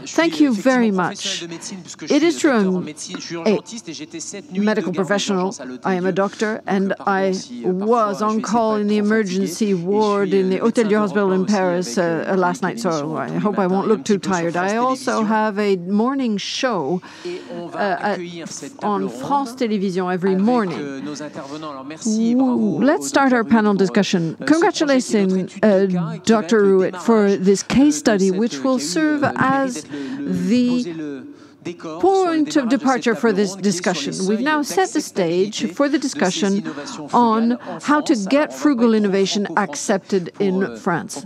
Thank you very much. It is true, I'm a medical professional. I am a doctor, and I was on call in the emergency ward in the Hôtel du Hospital in Paris last night, so I hope I won't look too tired. I also have a morning show on France Télévisions every morning. Let's start our panel discussion. Congratulations, Dr. RUIT, for this case study, which will serve as the point of departure for this discussion. We've now set the stage for the discussion on how to get frugal innovation accepted in France.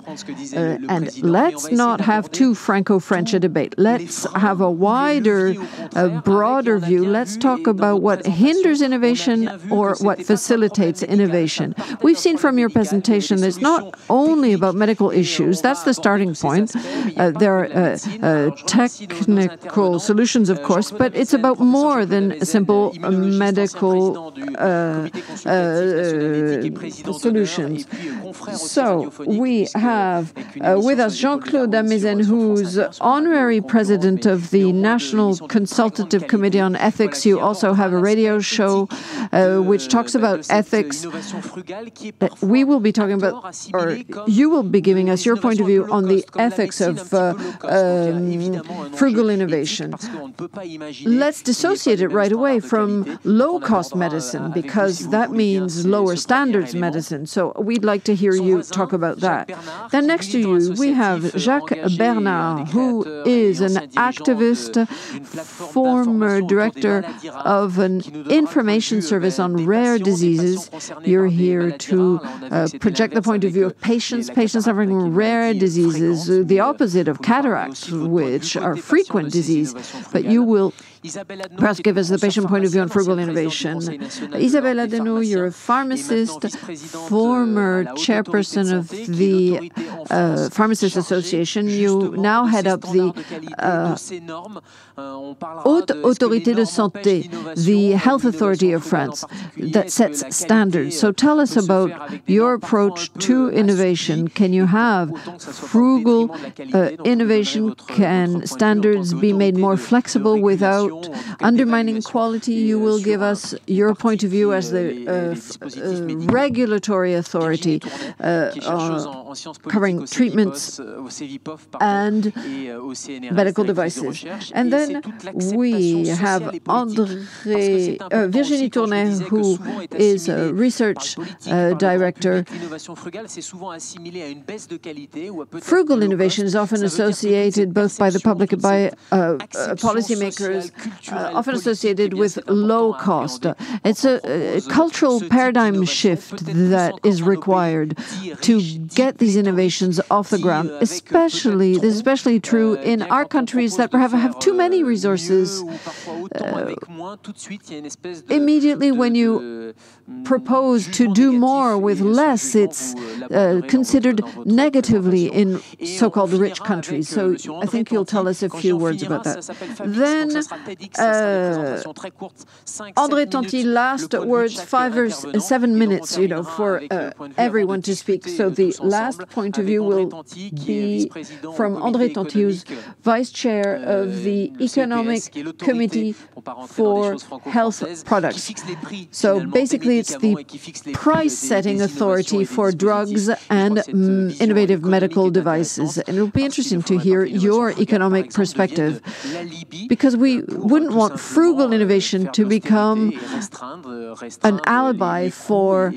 And let's not have too Franco-French a debate. Let's have a wider, broader view. Let's talk about what hinders innovation or what facilitates innovation. We've seen from your presentation that it's not only about medical issues. That's the starting point. There are technical solutions, of course, but it's about more than simple medical solutions. So we have with us Jean-Claude AMEISEN, who's honorary president of the National Consultative Committee on Ethics. You also have a radio show which talks about ethics. We will be talking about, or you will be giving us your point of view on the ethics of frugal innovation. Let's dissociate it right away from low-cost medicine, because that means lower standards medicine. So we'd like to hear you talk about that. Then next to you, we have Jacques Bernard, who is an activist, former director of an information service on rare diseases. You're here to project the point of view of patients suffering from rare diseases, the opposite of cataract, which are frequent disease. But you will perhaps give us the patient point of view on frugal innovation. Isabelle, you're a pharmacist, former chairperson of the Pharmacists Association. You now head up the Haute Autorité de Santé, the health authority of France that sets standards. So tell us about your approach to innovation. Can you have frugal innovation? Can standards be made more flexible without undermining quality? You will give us your point of view as the regulatory authority covering treatments and medical devices. And then we have André, Virginie Tournay, who is a research director. Frugal innovation is often associated both by the public and by policymakers, often associated with low cost. It's a cultural paradigm shift that is required to get these innovations off the ground. This is especially true in our countries that perhaps have too many resources. Immediately when you propose to do more with less, it's considered negatively in so-called rich countries. So I think you'll tell us a few words about that. Then André TANTI, last words, 5 or 7 minutes, for everyone to speak. So the last point of view will be from André TANTI, who's vice chair of the Economic Committee for Health Products. So basically, it's the price-setting authority for drugs and innovative medical devices. And it'll be interesting to hear your economic perspective, because we wouldn't want frugal innovation to become an alibi for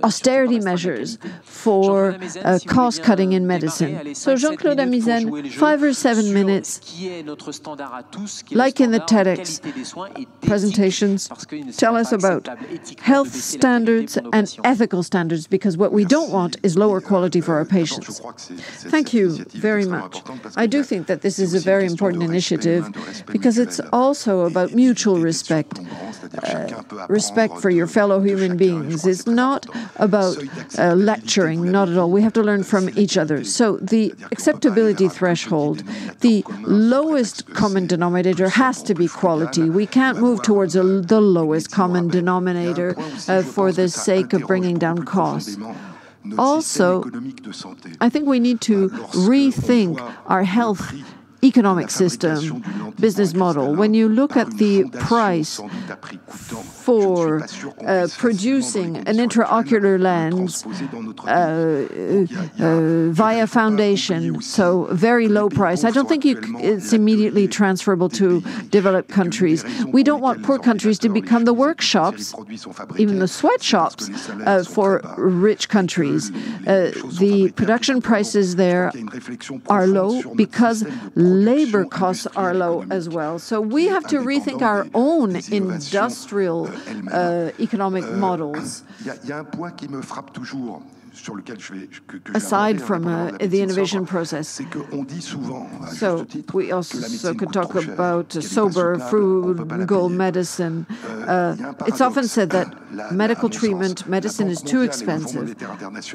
austerity measures, for cost-cutting in medicine. So Jean-Claude AMEISEN, 5 or 7 minutes, like in the TEDx presentations, tell us about health standards and ethical standards, because what we don't want is lower quality for our patients. Thank you very much. I do think that this is a very important initiative, because it's also about mutual respect, respect for your fellow human beings. It's not about lecturing, not at all. We have to learn from each other. So the acceptability threshold, the lowest common denominator has to be quality. We can't move towards the lowest common denominator for the sake of bringing down costs. Also, I think we need to rethink our health economic system, business model. When you look at the price for producing an intraocular lens via foundation, so very low price, I don't think it's immediately transferable to developed countries. We don't want poor countries to become the workshops, even the sweatshops, for rich countries. The production prices there are low because labor costs are low as well. So we have to rethink our own industrial economic models. Aside from the innovation process. So we also could talk about sober, frugal medicine. It's often said that medical treatment, medicine is too expensive.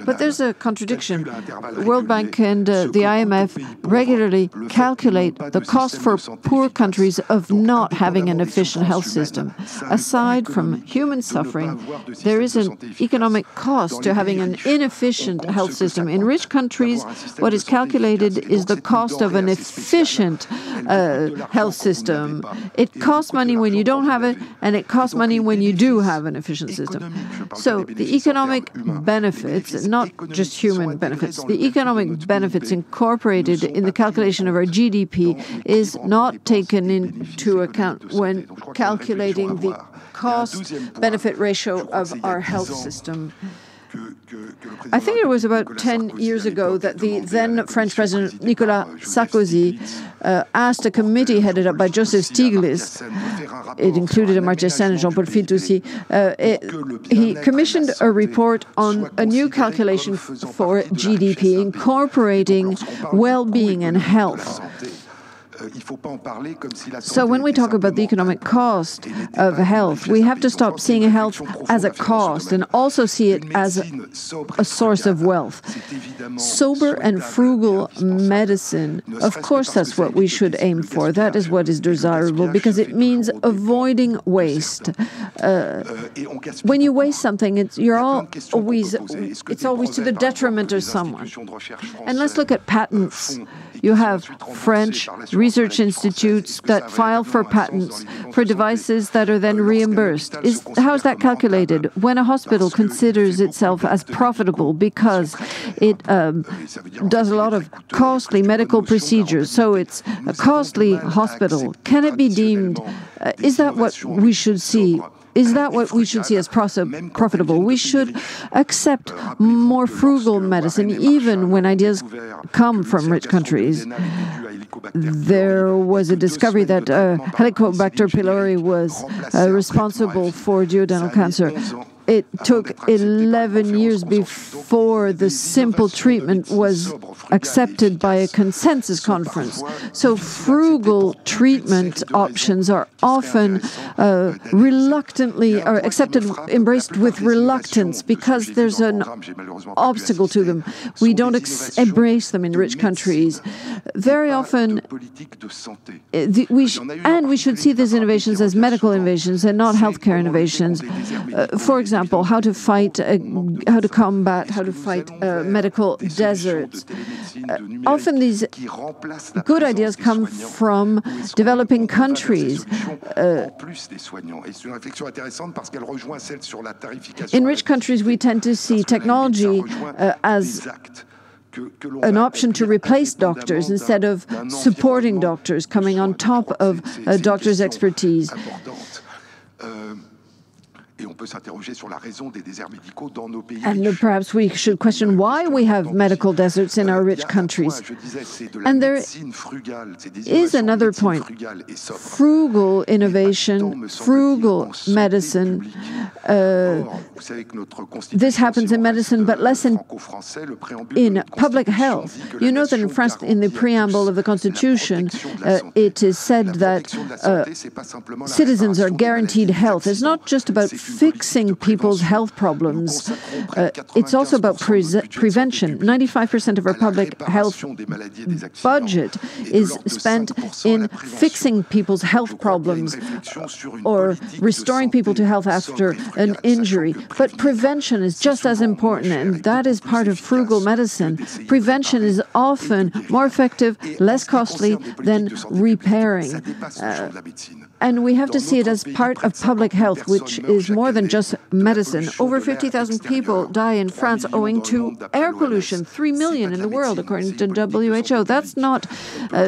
But there's a contradiction. The World Bank and the IMF regularly calculate the cost for poor countries of not having an efficient health system. Aside from human suffering, there is an economic cost to having an inefficient health system. In rich countries, what is calculated is the cost of an efficient health system. It costs money when you don't have it, and it costs money when you do have an efficient system. So the economic benefits, not just human benefits, the economic benefits incorporated in the calculation of our GDP is not taken into account when calculating the cost-benefit ratio of our health system. I think it was about 10 years ago that the then French President Nicolas Sarkozy asked a committee headed up by Joseph Stiglitz, it included Amartya Sen and Jean-Paul Fitoussi, he commissioned a report on a new calculation for GDP, incorporating well-being and health. So when we talk about the economic cost of health, we have to stop seeing health as a cost and also see it as a source of wealth. Sober and frugal medicine, of course, that's what we should aim for. That is what is desirable because it means avoiding waste. When you waste something, it's always to the detriment of someone. And let's look at patents. You have French research institutes that file for patents for devices that are then reimbursed. How is that calculated? When a hospital considers itself as profitable because it does a lot of costly medical procedures, so it's a costly hospital, can it be deemed, is that what we should see? Is that what we should see as profitable? We should accept more frugal medicine, even when ideas come from rich countries. There was a discovery that Helicobacter pylori was responsible for duodenal cancer. It took 11 years before the simple treatment was accepted by a consensus conference. So frugal treatment options are often embraced with reluctance because there's an obstacle to them. We don't embrace them in rich countries. Very often, we should see these innovations as medical innovations and not healthcare innovations. For example, how to fight medical deserts. Often these good ideas come from developing countries. In rich countries, we tend to see technology as an option to replace doctors instead of supporting doctors, coming on top of doctors' expertise. And perhaps we should question why we have medical deserts in our rich countries. And there is another point. Frugal innovation, frugal medicine. This happens in medicine, but less in public health. You know that in France, in the preamble of the Constitution, it is said that citizens are guaranteed health. It's not just about fixing people's health problems. It's also about prevention. 95% of our public health budget is spent in fixing people's health problems or restoring people to health after an injury. But prevention is just as important, and that is part of frugal medicine. Prevention is often more effective, less costly than repairing. And we have to see it as part of public health, which is more than just medicine. Over 50,000 people die in France owing to air pollution, 3 million in the world, according to WHO. That's not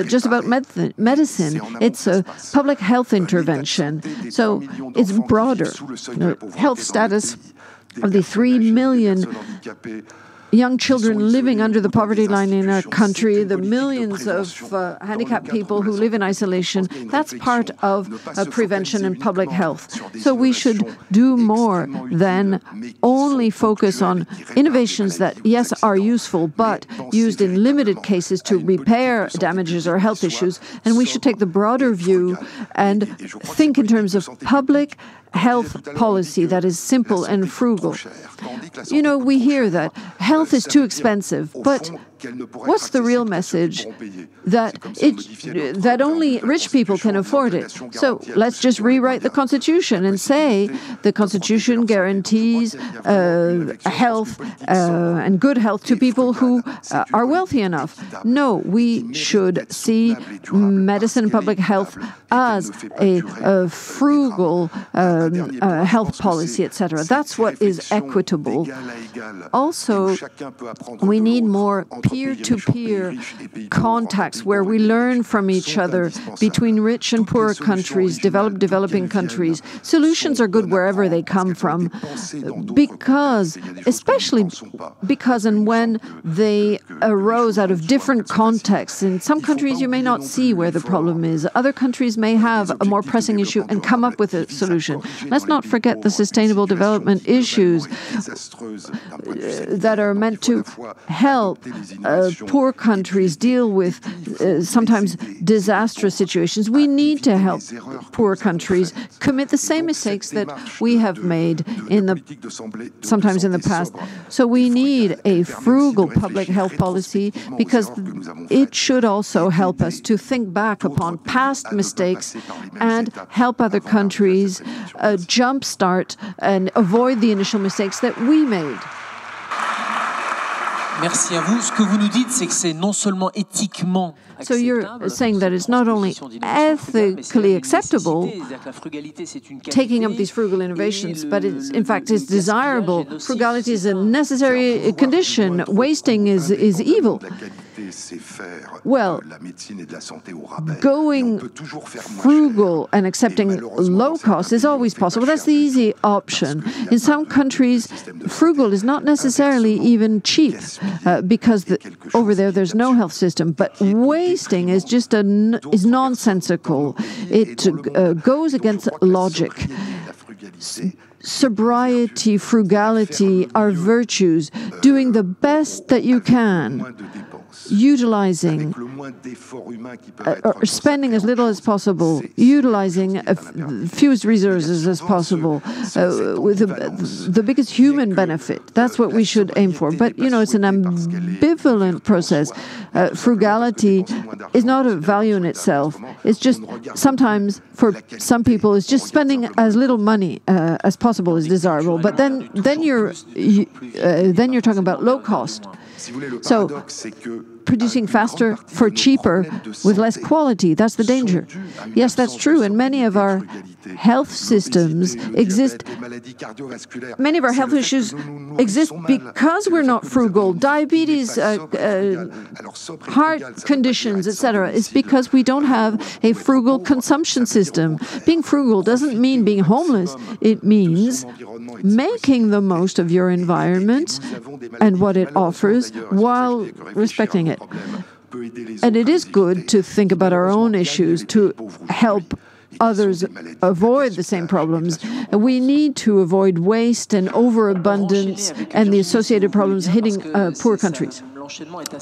just about medicine. It's a public health intervention. So it's broader. Health status of the 3 million young children living under the poverty line in our country, the millions of handicapped people who live in isolation, that's part of prevention and public health. So we should do more than only focus on innovations that, yes, are useful, but used in limited cases to repair damages or health issues. And we should take the broader view and think in terms of public health policy that is simple and frugal. You know, we hear that health is too expensive, but what's the real message? That only rich people can afford it. So let's just rewrite the Constitution and say the Constitution guarantees health and good health to people who are wealthy enough. No, we should see medicine and public health as a frugal health policy, etc. That's what is equitable. Also, we need more peer-to-peer contacts where we learn from each other between rich and poor countries, developing countries. Solutions are good wherever they come from, especially because and when they arose out of different contexts. In some countries, you may not see where the problem is. Other countries may have a more pressing issue and come up with a solution. Let's not forget the sustainable development issues that are meant to help poor countries deal with sometimes disastrous situations. We need to help poor countries commit the same mistakes that we have made sometimes in the past. So we need a frugal public health policy because it should also help us to think back upon past mistakes and help other countries jumpstart and avoid the initial mistakes that we made. Merci à vous. Ce que vous nous dites, c'est que c'est non seulement éthiquement. So you're saying that it's not only ethically acceptable taking up these frugal innovations, but in fact it's desirable. Frugality is a necessary condition. Wasting is evil. Well, going frugal and accepting low cost is always possible. That's the easy option. In some countries, frugal is not necessarily even cheap because over there's no health system. But wasting is just is nonsensical. It goes against logic. Sobriety, frugality are virtues. Doing the best that you can, utilizing or spending as little as possible, utilizing fewest resources as possible, with the biggest human benefit. That's what we should aim for. But, you know, it's an ambivalent process. Frugality is not a value in itself. It's just sometimes, for some people, it's just spending as little money as possible is desirable. But then you're talking about low cost. So producing faster for cheaper with less quality, that's the danger. Yes, that's true. And many of our health systems exist. Many of our health issues exist because we're not frugal. Diabetes, heart conditions, etc. It's because we don't have a frugal consumption system. Being frugal doesn't mean being homeless. It means making the most of your environment and what it offers while respecting it. And it is good to think about our own issues, to help others avoid the same problems. We need to avoid waste and overabundance and the associated problems hitting poor countries.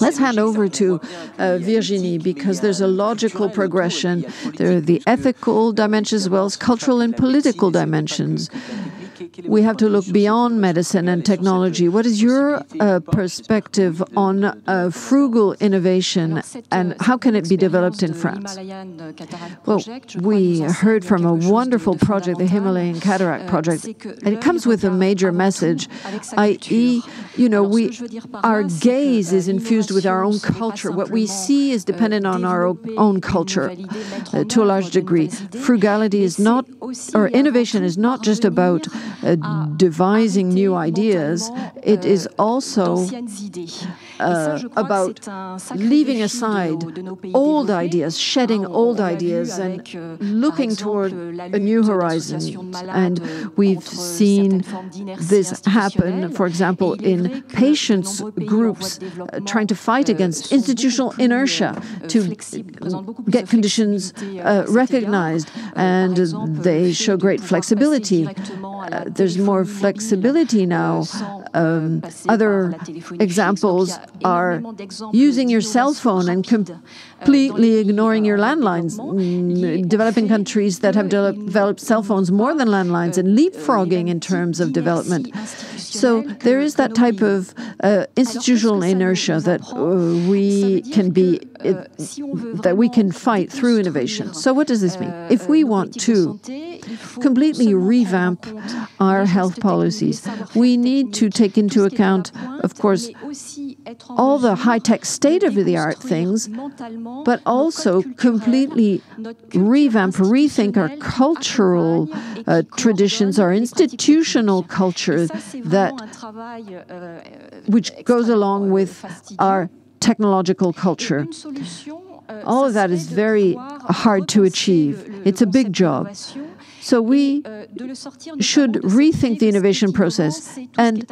Let's hand over to Virginie, because there's a logical progression. There are the ethical dimensions as well as cultural and political dimensions. we have to look beyond medicine and technology. What is your perspective on frugal innovation, and how can it be developed in France? Well, we heard from a wonderful project, the Himalayan Cataract project, and it comes with a major message, i.e., our gaze is infused with our own culture. What we see is dependent on our own culture to a large degree. Frugality is not, or innovation is not just about devising new ideas. It is also about leaving aside old ideas, shedding old ideas, and looking toward a new horizon. And we've seen this happen, for example, in patients' groups trying to fight against institutional inertia to get conditions recognized, and they show great flexibility. There's more flexibility now. Other examples are using your cell phone and completely ignoring your landlines. Developing countries that have developed cell phones more than landlines, and leapfrogging in terms of development. So there is that type of institutional inertia that we can fight through innovation. So what does this mean? If we want to completely revamp our health policies, we need to take into account, of course, all the high-tech state-of-the-art things, but also completely rethink our cultural traditions, our institutional culture, which goes along with our technological culture. All of that is very hard to achieve. It's a big job. So we should rethink the innovation process and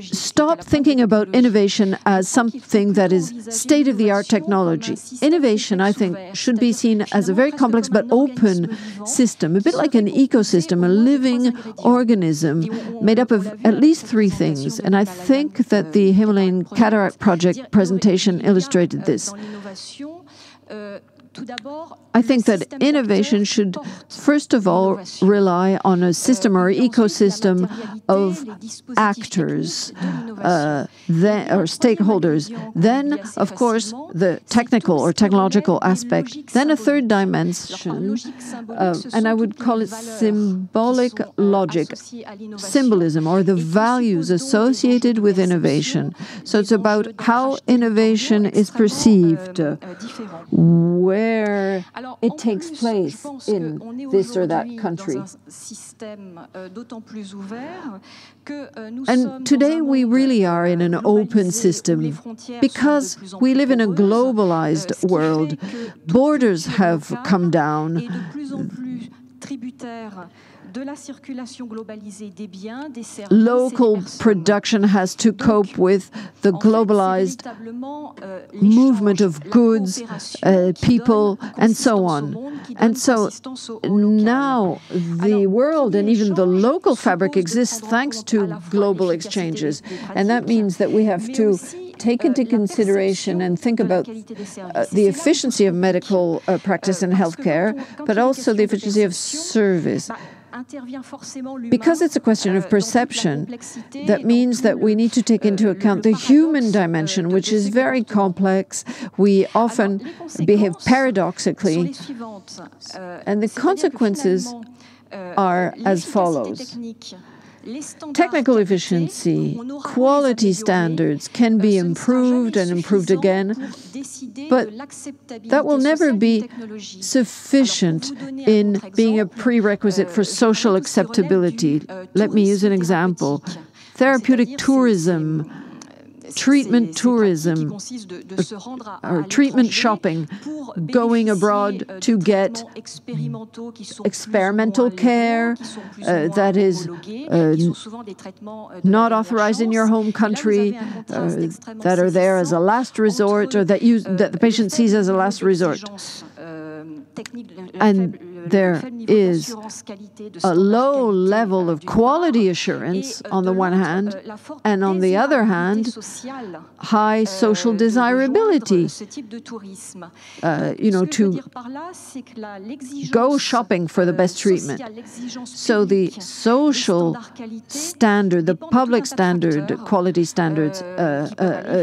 stop thinking about innovation as something that is state-of-the-art technology. Innovation, I think, should be seen as a very complex but open system, a bit like an ecosystem, a living organism made up of at least three things. And I think that the Himalayan Cataract project presentation illustrated this. I think that innovation should, first of all, rely on a system or ecosystem of actors, or stakeholders. Then, of course, the technical or technological aspect. Then a third dimension, and I would call it symbolic logic, symbolism, or the values associated with innovation. So it's about how innovation is perceived, where it takes place in this or that country. And today we really are in an open system because we live in a globalized world. Borders have come down. Local production has to cope with the globalized movement of goods, people, and so on. And so now the world and even the local fabric exists thanks to global exchanges. And that means that we have to take into consideration and think about the efficiency of medical practice and healthcare, but also the efficiency of service. Because it's a question of perception, that means that we need to take into account the human dimension, which is very complex. We often behave paradoxically, and the consequences are as follows. Technical efficiency, quality standards can be improved and improved again, but that will never be sufficient in being a prerequisite for social acceptability. Let me use an example. Therapeutic tourism, treatment tourism, or treatment shopping, going abroad to get experimental care that is not authorized in your home country, that are there as a last resort, or that the patient sees as a last resort. And there is a low level of quality assurance on the one hand, and on the other hand, high social desirability, to go shopping for the best treatment. So the social standard, the public standard, quality standards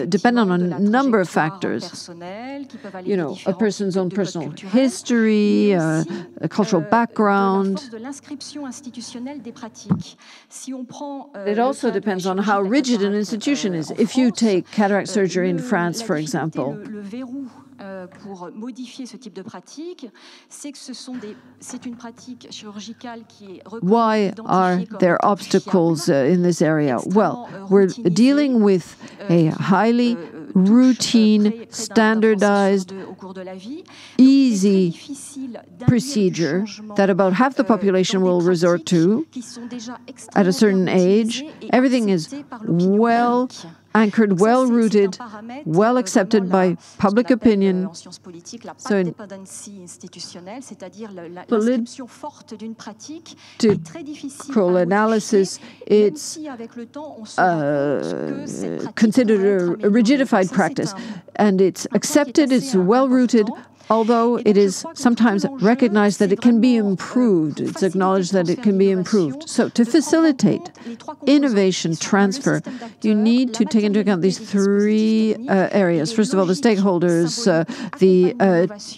depend on a number of factors. A person's own personal history, a cultural background. It also depends on how rigid an institution is. If you take cataract surgery in France, for example, pour modifier ce type de pratique, c'est que c'est une pratique chirurgicale qui est reconnue. Why are there obstacles in this area? Well, we're dealing with a highly routine, standardized, easy procedure that about half the population will resort to at a certain age. Everything is well anchored, well-rooted, well-accepted by public opinion. So in political analysis, it's considered a rigidified practice, and it's accepted, it's well-rooted, although it is sometimes recognized that it can be improved. It's acknowledged that it can be improved. So to facilitate innovation transfer, you need to take into account these three areas. First of all, the stakeholders, the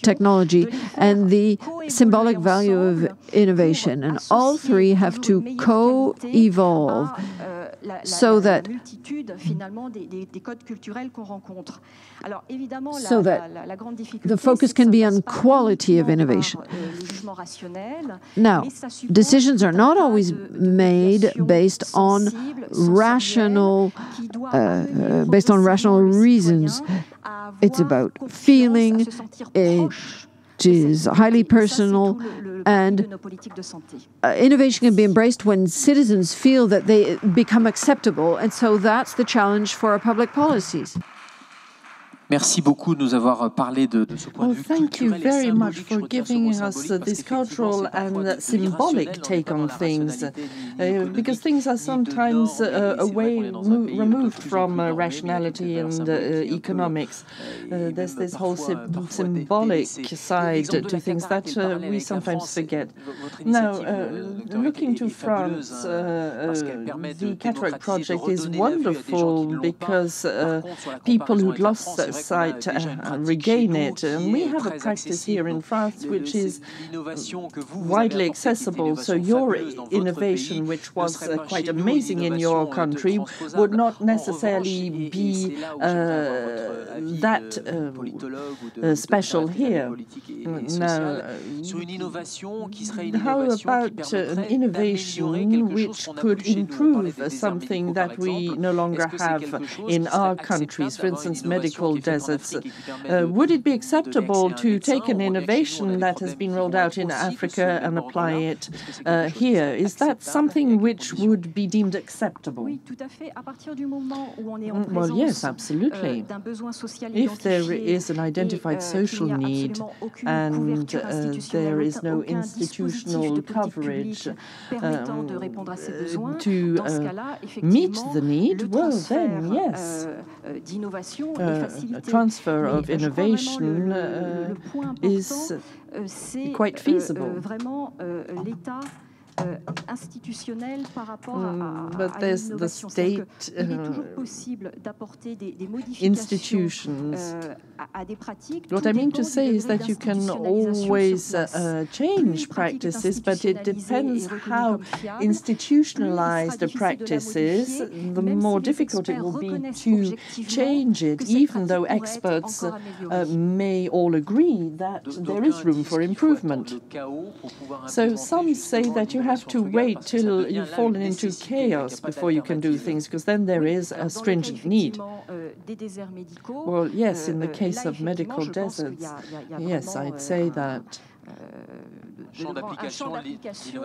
technology, and the symbolic value of innovation. And all three have to co-evolve so that the focus can be on quality of innovation. Now, decisions are not always made based on rational reasons. It's about feeling, it is highly personal, and innovation can be embraced when citizens feel that they become acceptable, and so that's the challenge for our public policies. Merci beaucoup de nous avoir parlé de ce point de vue thank you very much for giving us this cultural and symbolic take on things, because things are sometimes removed from rationality and economics. There's this whole symbolic side to things that we sometimes forget. Now, looking to France, the Cataract project is wonderful because people who'd lost sight regain it. And we have a practice here in France which is widely accessible. So your innovation, which was quite amazing in your country, would not necessarily be that special here. Now, how about an innovation which could improve something that we no longer have in our countries, for instance, medical deserts? Would it be acceptable to take an innovation that has been rolled out in Africa and apply it here? Is that something which would be deemed acceptable? Well, yes, absolutely. If there is an identified social need and there is no institutional coverage to meet the need, well, then, yes. A transfer of innovation is quite feasible. But there's the state institutions. What I mean to say is that you can always change practices, but it depends how institutionalized the practice is, the more difficult it will be to change it, even though experts may all agree that there is room for improvement. So some say that you have to wait till you've fallen into chaos before you can do things, because then there is a stringent need. Well, yes, in the case of medical deserts, yes, I'd say that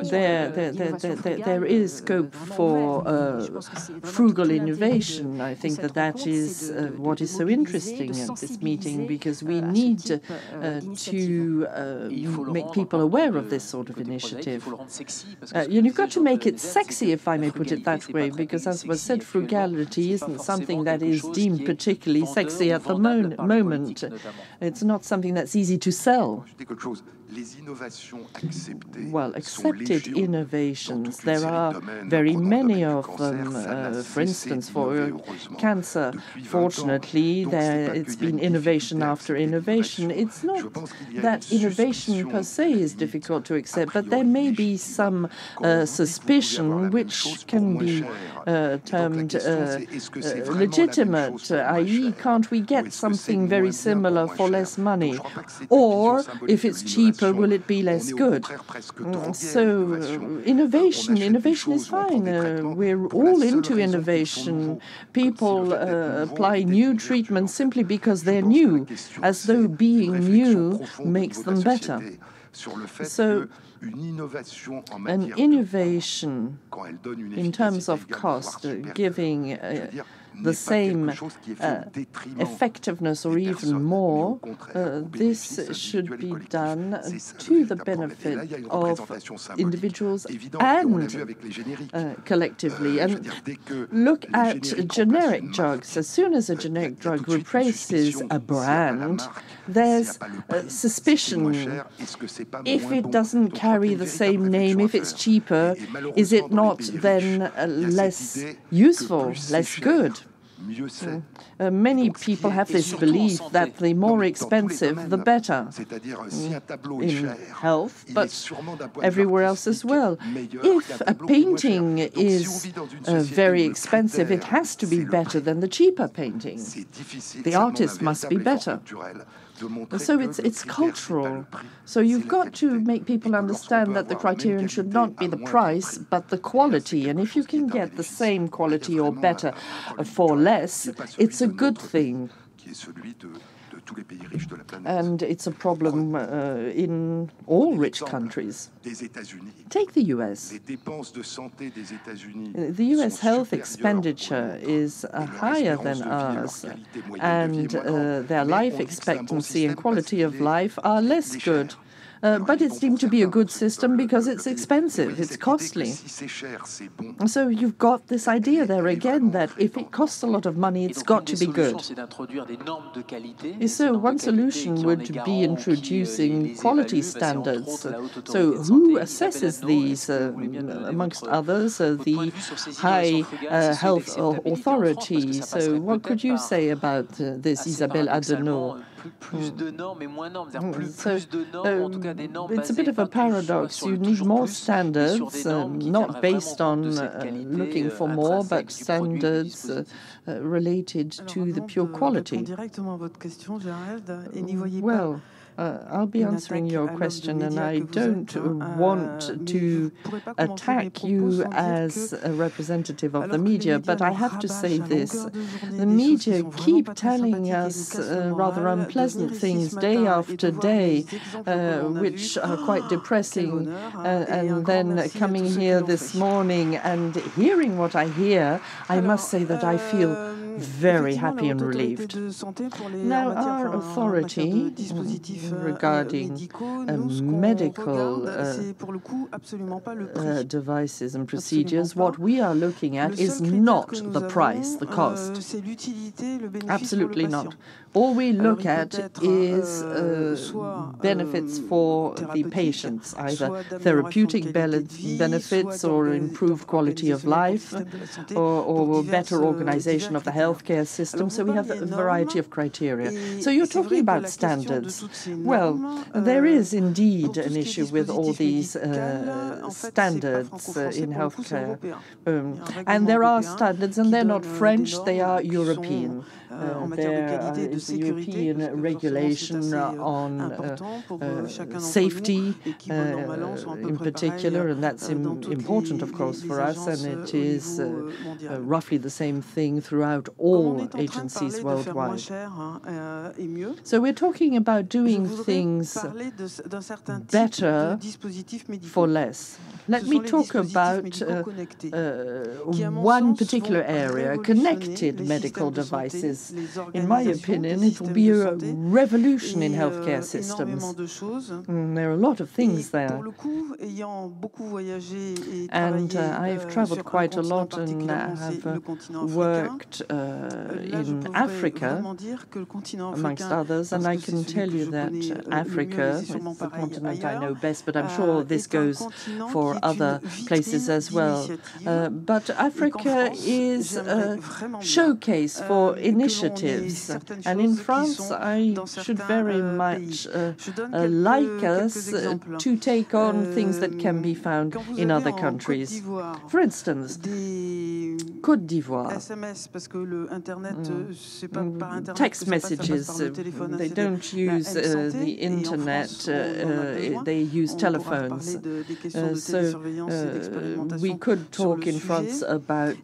there is scope for frugal innovation. I think that is what is so interesting at this meeting, because we need to make people aware of this sort of initiative. You've got to make it sexy, if I may put it that way, because as was said, frugality isn't something that is deemed particularly sexy at the moment. It's not something that's easy to sell. Well, accepted innovations, there are very many of them. For instance, for cancer, fortunately, it's been innovation after innovation. It's not that innovation per se is difficult to accept, but there may be some suspicion which can be termed legitimate, i.e., can't we get something very similar for less money? Or, if it's cheaper, will it be less good? So innovation is fine. We're all into innovation. People apply new treatments simply because they're new, as though being new makes them better. So an innovation in terms of cost, giving the same effectiveness or even more, this should be done to the benefit of individuals and collectively. And look at generic drugs. As soon as a generic drug replaces a brand, there's suspicion. If it doesn't carry the same name, if it's cheaper, is it not then less useful, less good? Many people have this belief that the more expensive, the better in health, but everywhere else as well. If a painting is very expensive, it has to be better than the cheaper painting. The artist must be better. So it's cultural. So you've got to make people understand that the criterion should not be the price, but the quality. And if you can get the same quality or better for less, it's a good thing. And it's a problem in all rich countries. Take the US. The US health expenditure is higher than ours, and their life expectancy and quality of life are less good. But it's deemed to be a good system because it's expensive, it's costly. So you've got this idea there again that if it costs a lot of money, it's got to be good. So one solution would be introducing quality standards. So who assesses these? Amongst others, the high health authority. So what could you say about this, Isabelle ADENOT? So it's a bit of a paradox. You need more standards, not based on looking for more, but standards related to the pure quality. Well, I'll be answering your question, and I don't want to attack you as a representative of the media, but I have to say this. The media keep telling us rather unpleasant things day after day, which are quite depressing, and then coming here this morning and hearing what I hear, I must say that I feel very happy and relieved. Now, our authority regarding medical devices and procedures, what we are looking at is not the price, the cost. Absolutely not. All we look at is benefits for the patients, either therapeutic benefits or improved quality of life or better organization of the healthcare system. So we have a variety of criteria. So you're talking about standards. Well, there is indeed an issue with all these standards in healthcare. And there are standards, and they're not French, they are European. There is European regulation on safety in particular, and that's important, of course, for us, and it is roughly the same thing throughout not all agencies worldwide. So we're talking about doing things better for less. Let me talk about one particular area, connected medical devices. In my opinion, it will be a revolution in healthcare systems. There are a lot of things there. And I've traveled quite a lot and have worked in Africa, amongst others, and I can tell you that Africa is the continent I know best, but I'm sure this goes for other places as well. But Africa is a showcase for initiatives, and in France I should very much like us to take on things that can be found in other countries. For instance, Côte d'Ivoire. Text messages, they don't use the internet, they use telephones. So we could talk in France about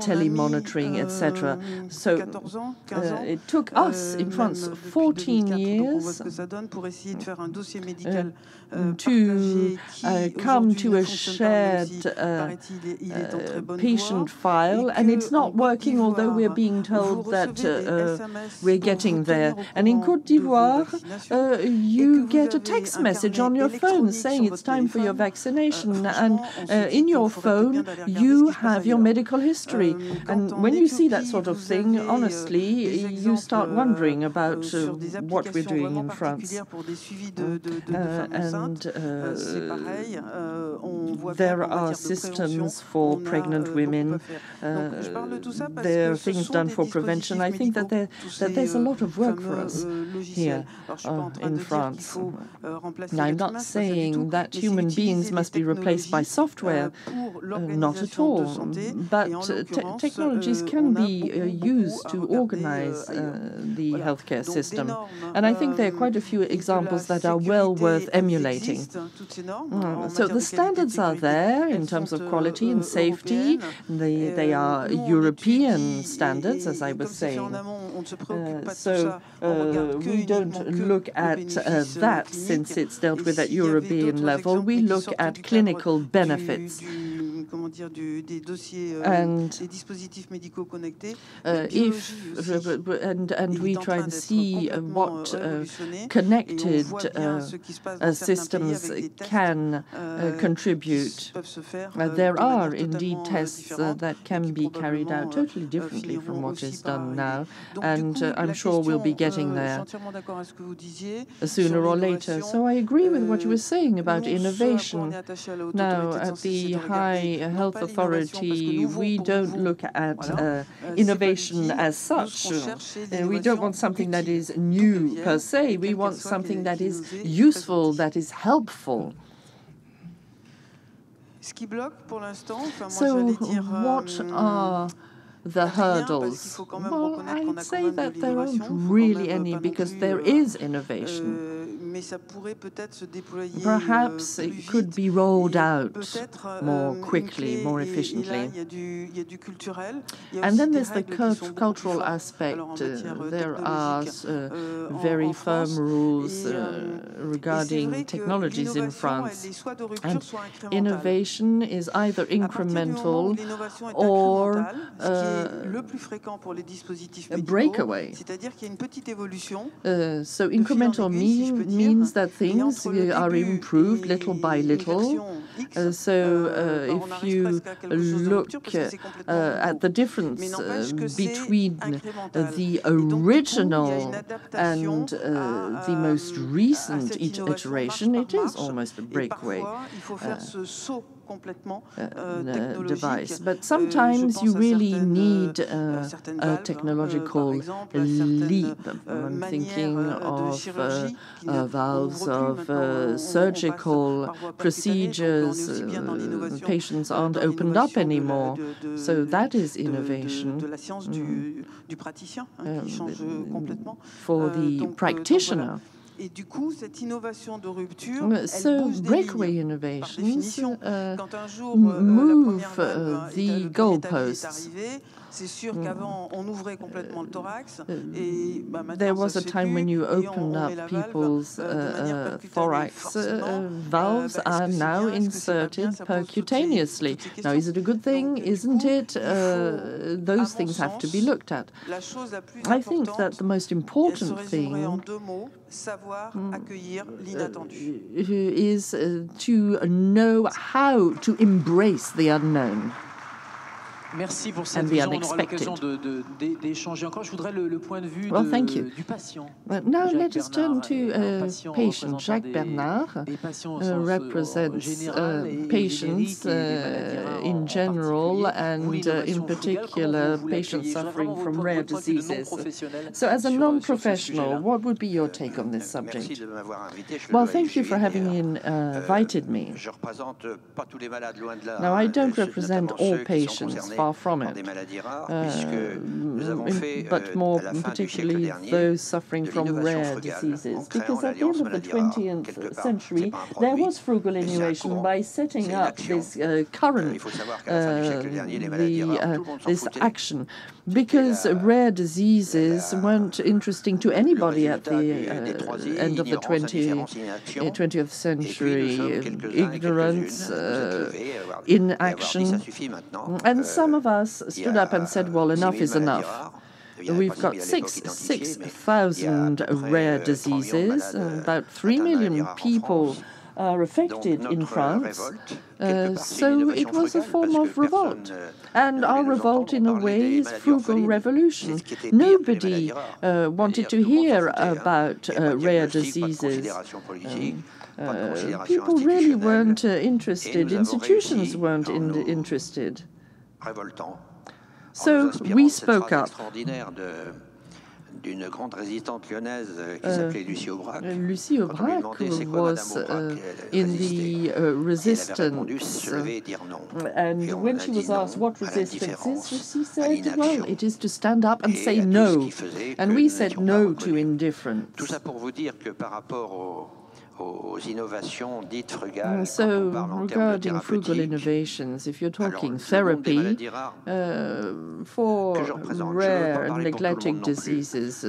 telemonitoring, etc. So it took us in France 14 years to come to a shared patient file, and it's not working, although we're being told that we're getting there. And in Côte d'Ivoire, you get a text message on your phone saying it's time for your vaccination, and in your phone you have your medical history. And when you see that sort of thing, honestly, you start wondering about what we're doing in France. And there are systems for pregnant women. There are things done for prevention. I think that there's a lot of work for us here in France. Now, I'm not saying that human beings must be replaced by software, not at all. But technologies can be used to organize the healthcare system. And I think there are quite a few examples that are well worth emulating. So the standards are there in terms of quality and safety. They are European standards, as I was saying. So we don't look at that, since it's dealt with at European level. We look at clinical benefits. And we try and see what connected systems can contribute. There are indeed tests that can be carried out totally differently from what is done now, and I'm sure we'll be getting there sooner or later. So I agree with what you were saying about innovation. Now, at the High Health Authority, we don't look at innovation as such. We don't want something that is new per se. We want something that is useful, that is helpful. So what are the hurdles? Well, I'd say that there aren't really any, because there is innovation. Perhaps it could be rolled out more quickly, more efficiently. And then there's the cultural aspect. There are very firm rules regarding technologies in France. And innovation is either incremental or a breakaway. So incremental means that things are improved little by little. So if you look at the difference between the original and the most recent iteration, it is almost a breakaway device. But sometimes you really need a technological leap. I'm thinking of valves, of surgical procedures. Patients aren't opened up anymore. So that is innovation for the practitioner. So breakaway innovations move the goalposts. There was a time when you opened up people's thorax. Valves are now inserted percutaneously. Now, is it a good thing? Isn't it? Those things have to be looked at. I think that the most important thing is to know how to embrace the unknown. Merci pour cette vision. On aura l'occasion d'échanger encore. Je voudrais le point de vue du patient. Now let us turn to patient. Jacques Bernard represents patients in general and in particular patients suffering from rare diseases. So as a non-professional, what would be your take on this subject? Well, thank you for having invited me. Now, I don't represent all patients, far from it, but more particularly those suffering from rare diseases. Because at the end of the 20th century, there was frugal innovation by setting up this current, this action. Because rare diseases weren't interesting to anybody at the end of the 20th century. Ignorance, inaction, and some of us stood up and said, well, enough is enough. We've got 6,000 rare diseases, about 3 million people are affected in France. So it was a form of revolt. And our revolt, in a way, is frugal revolution. Nobody wanted to hear about rare diseases. People really weren't interested. Institutions weren't interested. So we spoke up. Lucie Aubrac was in the resistance, and when she was asked what resistance is, she said, well, it is to stand up and say no. And we said no to indifference. So, regarding frugal innovations, if you're talking therapy for rare and neglected diseases,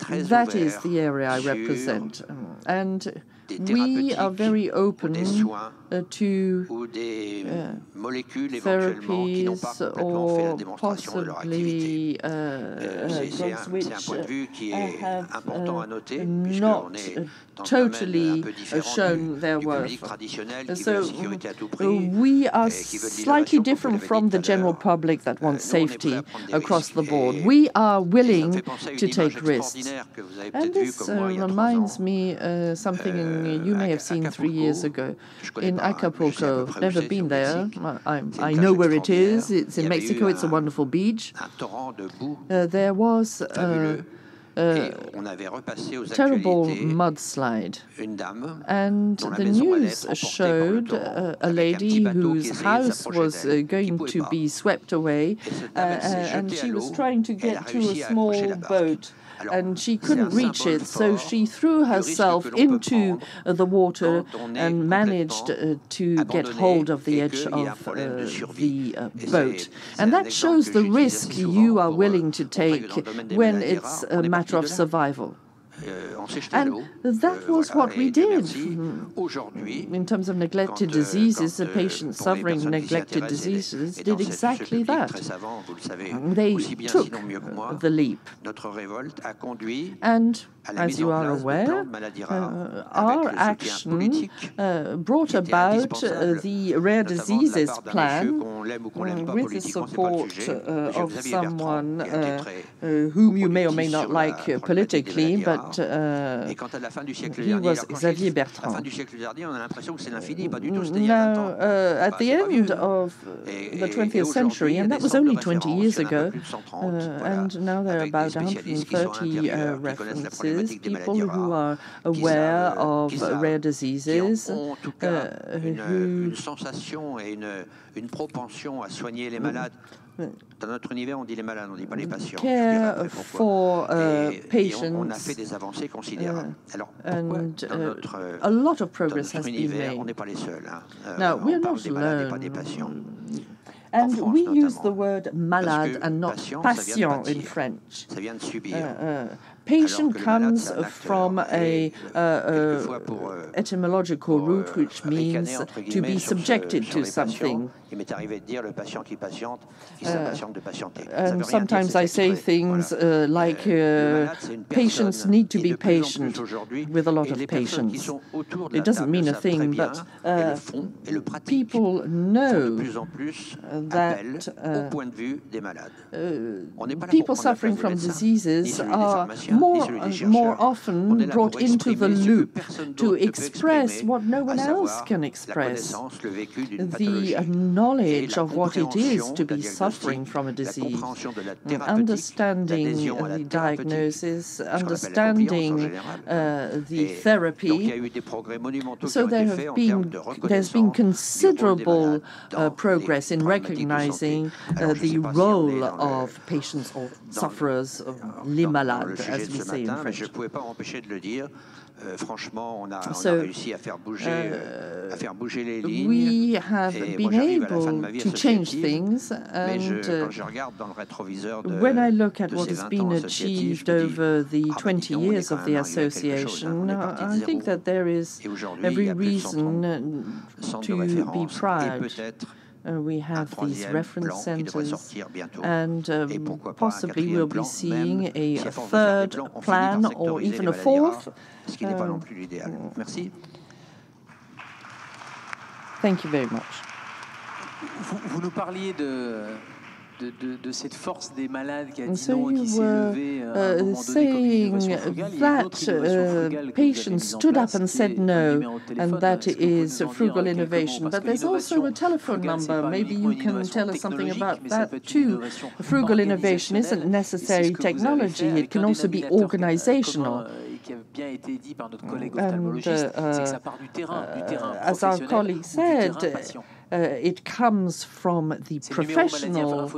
that is the area I represent. And we are very open to therapies or possibly drugs which have not totally shown their worth. So we are slightly different from the general public that wants safety across the board. We are willing to take risks. And this reminds me something you may have seen 3 years ago in Acapulco. Never been there. I know where it is. It's in Mexico. It's a wonderful beach. There was terrible mudslide, and the news showed a lady whose house was going to be swept away, and she was trying to get to a small boat, and she couldn't reach it, so she threw herself into the water and managed to get hold of the edge of the boat. And that shows the risk you are willing to take when it's a matter of survival. And that was what we did. In terms of neglected diseases, the patients suffering neglected diseases did exactly that. They took the leap. And as you are aware, our action brought about the Rare Diseases Plan with the support of someone whom you may or may not like politically, but he was Xavier Bertrand. Now, at the end of the 20th century, and that was only 20 years ago, and now there are about 130 references, people who are aware of rare diseas, care for patients, and a lot of progress has been made. Now, we are not alone. And we use the word malade and not patient in French. Patient comes from a etymological root which means to be subjected to something. And sometimes I say things like patients need to be patient with a lot of patience. It doesn't mean a thing, but people know that people suffering from diseases are more often brought into the loop to express what no one else can express, the knowledge of what it is to be suffering from a disease, understanding the diagnosis, understanding the therapy. So there's been considerable progress in recognizing the role of patients or sufferers, of les malades, as we say in French. So we have been able to change things, and when I look at what has been achieved over the 20 years of the association, I think that there is every reason to be proud. We have these reference centers, and possibly we'll be seeing a third plan or even a fourth. Thank you very much. Vous nous parliez de cette force des malades qui a dit non et qui s'est levée à un moment donné comme l'innovation frugale. Patients stood up and said no, and that is frugal innovation. But there's also a telephone number. Maybe you can tell us something about that too. Frugal innovation isn't necessarily technology. It can also be organizational. As our colleague said, it comes from the professional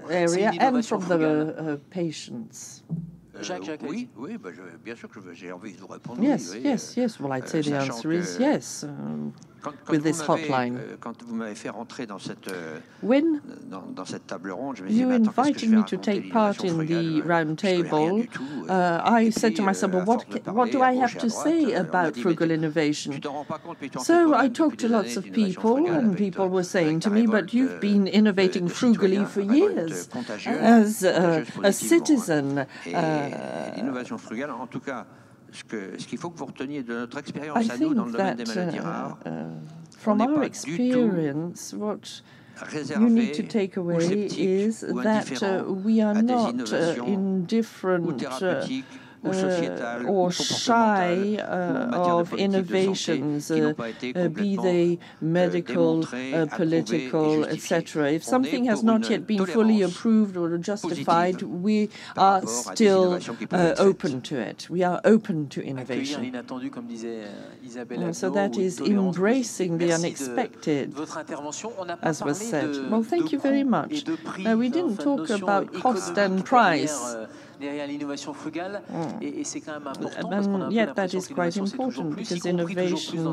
area and from the patients. Jacques. Oui, bien sûr que j'ai envie de vous répondre. Yes. Well, I'd say the answer is yes. With this hotline. Quand vous m'avez fait rentrer dans cette table ronde, je me you invited me to take part in the round table. I said to myself, well, what do I have to say about frugal innovation? So I talked to lots of people, and people were saying to me, but you've been innovating frugally for years as a citizen. L'innovation frugale, en tout cas, ce qu'il faut que vous reteniez de notre expérience à nous dans le domaine des maladies rares, from our experience, what you need to take away is that we are not indifferent or shy of innovations, be they medical, political, etc. If something has not yet been fully approved or justified, we are still open to it. We are open to innovation. So that is embracing the unexpected, as was said. Well, thank you very much. We didn't talk about cost and price. And yet that is quite important, because innovation,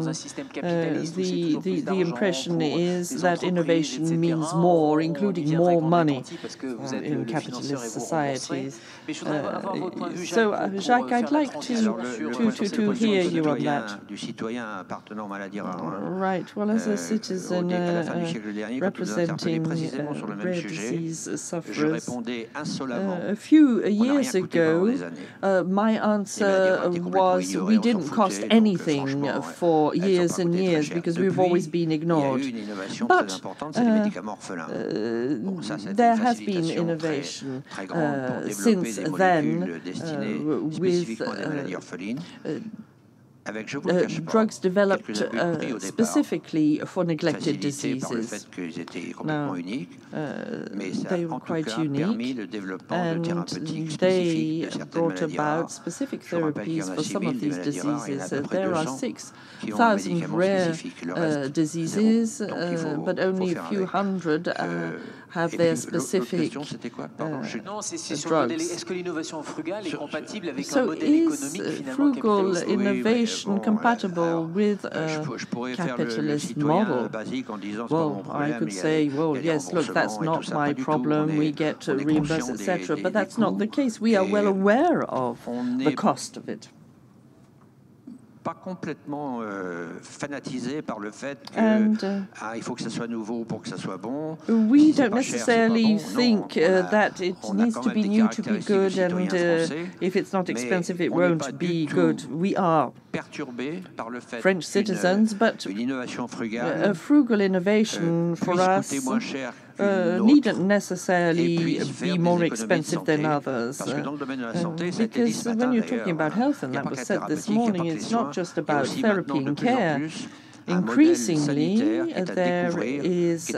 the impression is that innovation means more, including more money in capitalist societies. So, Jacques, I'd like to hear you on that. Right, well, as a citizen representing rare disease sufferers, a few years ago, my answer was we didn't cost anything for years and years because we've always been ignored. But there has been innovation since then with drugs developed specifically for neglected diseases. Now, they were quite unique, and they brought about specific therapies for some of these diseases. There are 6,000 rare diseases, but only a few hundred have their specific Non, c'est sur le modèle. Est-ce que l'innovation frugale est compatible avec un modèle économique finalement frugal capitaliste? innovation compatible with a capitalist model? Well, I could say, well, yes, look, that's not my problem, we get reimbursed, etc. But that's not the case. We are well aware of the cost of it. Pas complètement fanatisé par le fait que il faut que ça soit nouveau pour que ça soit bon. We don't necessarily think that it needs to be new to be good, and if it's not expensive, it won't be good. We are French citizens, but a frugal innovation for us needn't necessarily be more expensive than others. Because when you're talking about health, and that was said this morning, it's not just about therapy and care. Increasingly, there is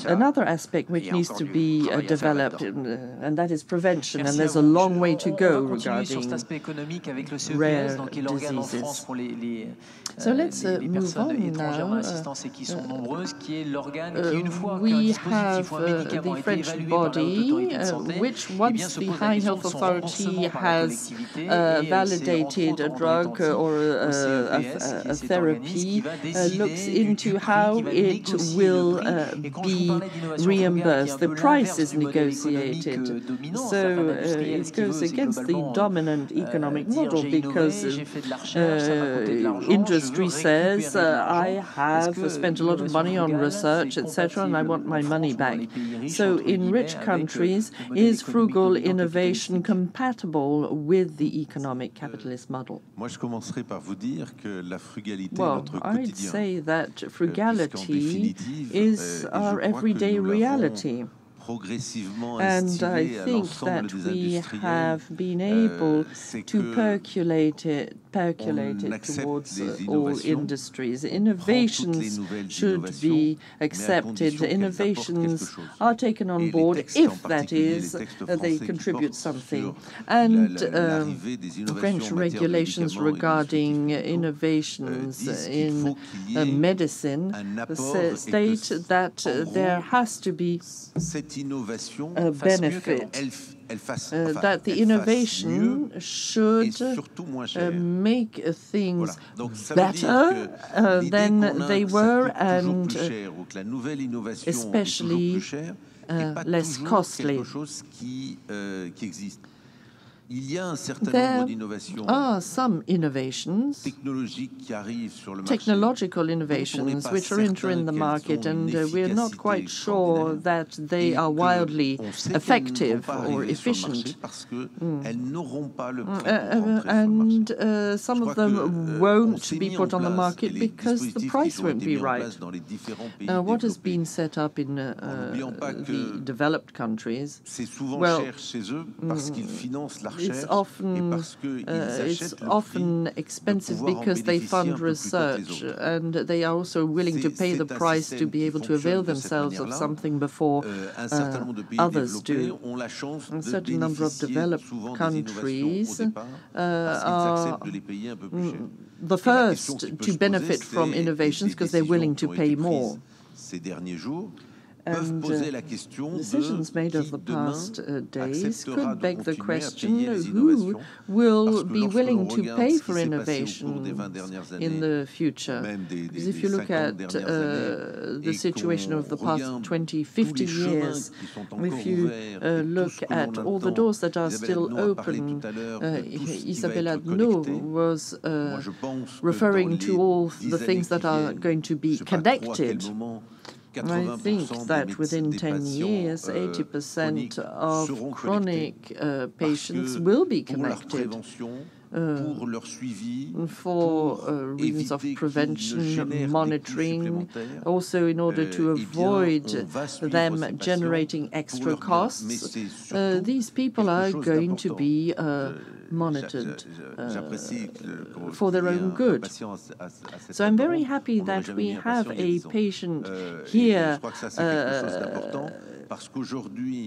another aspect which needs to be developed, and that is prevention, and there's a long way to go regarding rare diseases. So let's move on now. We have the French body, which once the High Health Authority has validated a drug or a therapy, looks into how it will be reimbursed. The price is negotiated. So it goes against the dominant economic model, because industry says, I have spent a lot of money on research, etc., and I want my money back. So in rich countries, is frugal innovation compatible with the economic capitalist model? Well, I'd say that frugality is our everyday reality. And I think that we have been able to percolate it towards all industries. Innovations should be accepted. Innovations are taken on board if, that is, they contribute something. And French regulations regarding innovations in medicine state that there has to be a benefit, that the innovation should make things better than they were, and especially less costly. There are some innovations, technological innovations, which are entering the market, and we're not quite sure that they are wildly effective or efficient. And some of them won't be put on the market because the price won't be right. What has been set up in the developed countries, well, it's often expensive because they fund research, and they are also willing to pay the price to be able to avail themselves of something before others do. A certain number of developed countries are the first to benefit from innovations because they're willing to pay more. And decisions made over the past days could beg the question, who will be willing to pay for innovation in the future? Because if you look at the situation of the past 20, 50 years, if you look at all the doors that are still open, Isabelle was referring to all the things that are going to be connected. I think that within 10 years, 80% of chronic patients will be connected for reasons of prevention, monitoring, also in order to avoid them generating extra costs. These people are going to be monitored for their own good. So I'm very happy that we have a patient here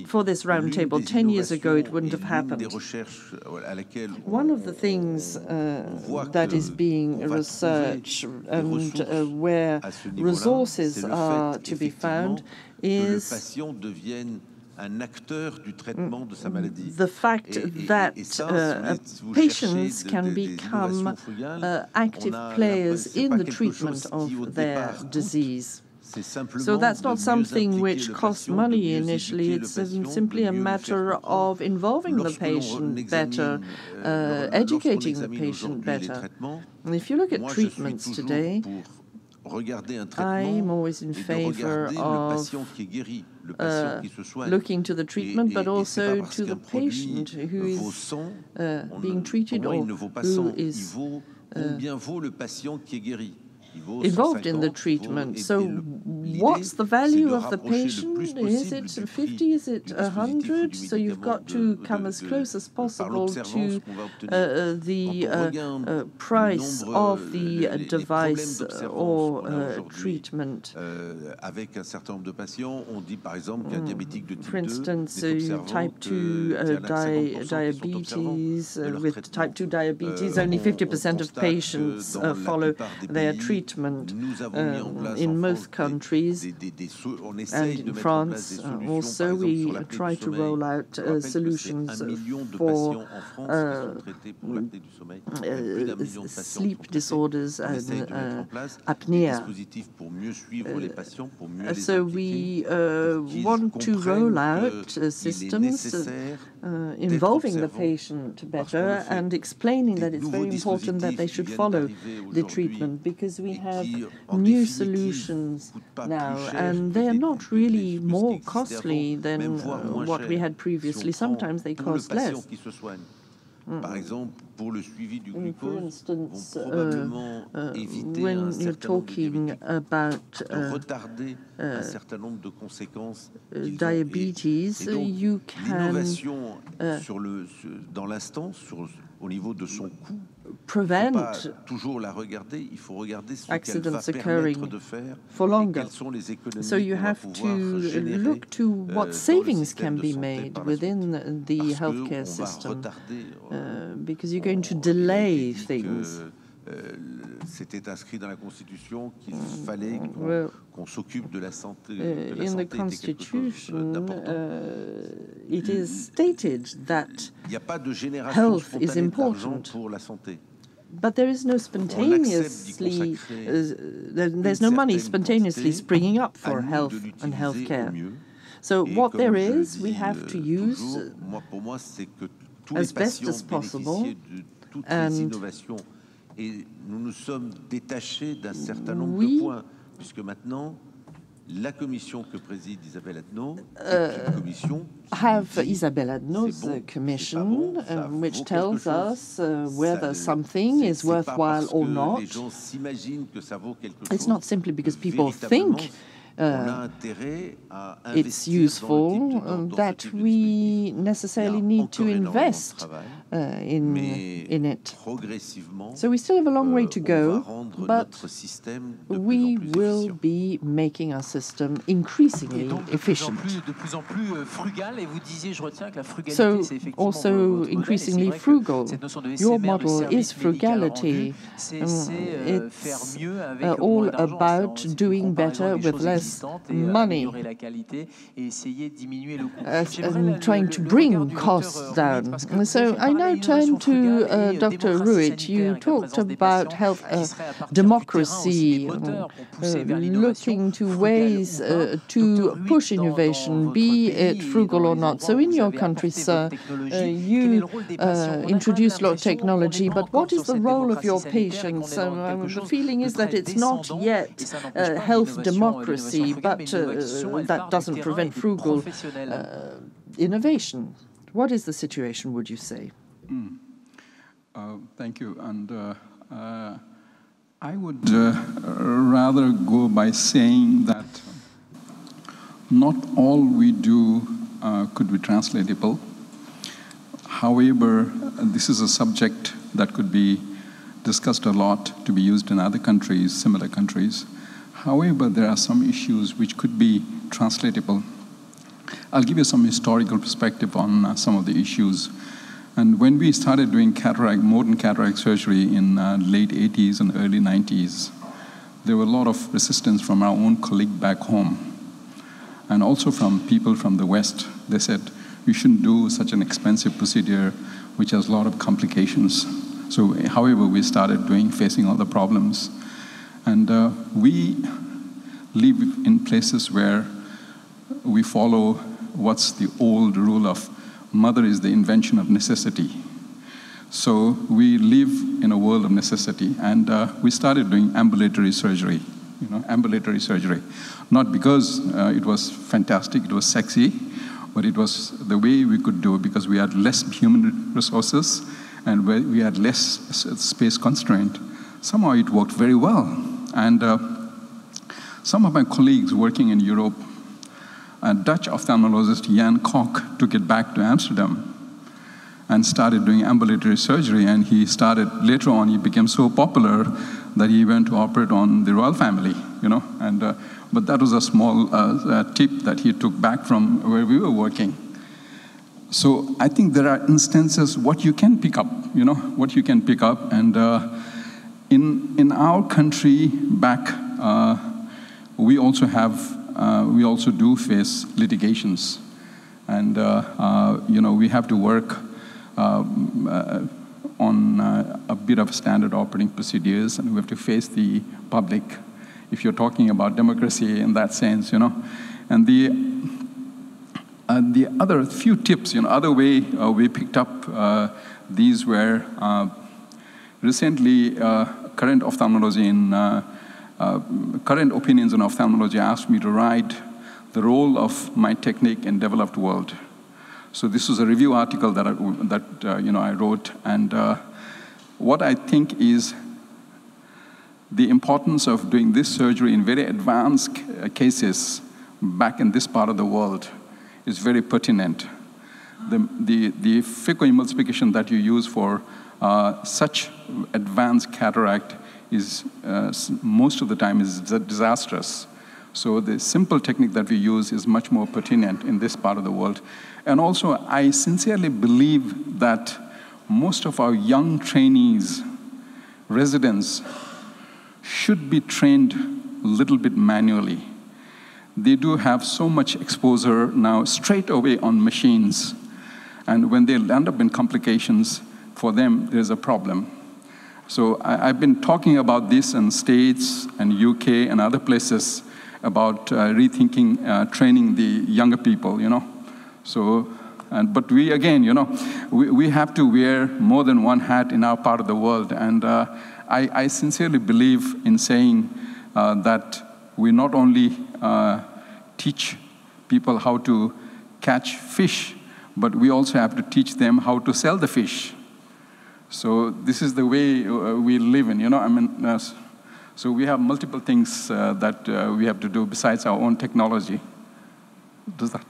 for this roundtable. 10 years ago, it wouldn't have happened. One of the things that is being researched and where resources are to be found is the fact that patients can become active players in the treatment of their disease. So that's not something which costs money initially, it's simply a matter of involving the patient better, educating the patient better. And if you look at treatments today, I'm always in favor of looking to the treatment, but also to the patient who is being treated or who is involved in the treatment. So what's the value of the patient? Is it 50? Is it 100? So you've got to come as close as possible to the price of the device or treatment. For instance, type 2 diabetes, with type 2 diabetes, only 50% of patients follow their treatment. In most countries, and in France also, we try to roll out solutions for sleep disorders and apnea. So we want to roll out systems involving the patient better and explaining that it's very important that they should follow the treatment, because we have new solutions now, and they are not really more costly than what we had previously. Sometimes they cost less. For instance, when you're talking about diabetes, you can prevent accidents occurring for longer. So you have to look to what savings can be made within the healthcare system, because you're going to delay things. C'était inscrit dans la Constitution qu'il fallait qu'on s'occupe de la santé. In the Constitution, it is stated that health is important. But there is no spontaneously, there's no money spontaneously springing up for health and healthcare. So what there is, we have to use as best as possible, and et nous nous sommes détachés d'un certain nombre de points, puisque maintenant, la commission que préside Isabelle Adnot est une commission have Isabelle Adnot's commission, which tells us whether something is worthwhile or not. It's not simply because people think it's useful that we necessarily need to invest in it. So we still have a long way to go, but we will be making our system increasingly efficient. So also increasingly frugal. Your model is frugality. It's all about doing better with less money and trying to bring costs down. So I now turn to Dr. RUIT. You talked about health democracy, looking to ways to push innovation, be it frugal or not. So in your country, sir, you introduced a lot of technology, but what is the role of your patients? The feeling is that it's not yet health democracy, but that doesn't prevent frugal innovation. What is the situation, would you say? Thank you. And I would rather go by saying that not all we do could be translatable. However, this is a subject that could be discussed a lot to be used in other countries, similar countries. However, there are some issues which could be translatable. I'll give you some historical perspective on some of the issues. And when we started doing cataract, modern cataract surgery in late 80s and early 90s, there were a lot of resistance from our own colleague back home, and also from people from the West. They said, you shouldn't do such an expensive procedure, which has a lot of complications. So, however, we started facing all the problems. And we live in places where we follow what's the old rule of mother is the invention of necessity. So we live in a world of necessity, and we started doing ambulatory surgery, ambulatory surgery. Not because it was fantastic, it was sexy, but it was the way we could do it because we had less human resources and we had less space constraint. Somehow it worked very well. And some of my colleagues working in Europe, a Dutch ophthalmologist, Jan Koch, took it back to Amsterdam and started doing ambulatory surgery. And he started, later on, he became so popular that he went to operate on the royal family, but that was a small tip that he took back from where we were working. So I think there are instances what you can pick up, what you can pick up. And in our country back, we also do face litigations. And, we have to work on a bit of standard operating procedures, and we have to face the public, if you're talking about democracy in that sense, And the other few tips, other way we picked up these were recently current opinions in ophthalmology asked me to write the role of my technique in developed world. So this was a review article that I wrote, and what I think is the importance of doing this surgery in very advanced cases back in this part of the world is very pertinent. The phacoemulsification that you use for such advanced cataract is most of the time is disastrous. So the simple technique that we use is much more pertinent in this part of the world. And also, I sincerely believe that most of our young trainees, residents, should be trained a little bit manually. They do have so much exposure now straight away on machines. And when they end up in complications, for them, there's a problem. So I've been talking about this in States and UK and other places about rethinking training the younger people, So, but we, again, we have to wear more than one hat in our part of the world. And I sincerely believe in saying that we not only teach people how to catch fish, but we also have to teach them how to sell the fish. So this is the way we live in, so we have multiple things that we have to do besides our own technology. Does that?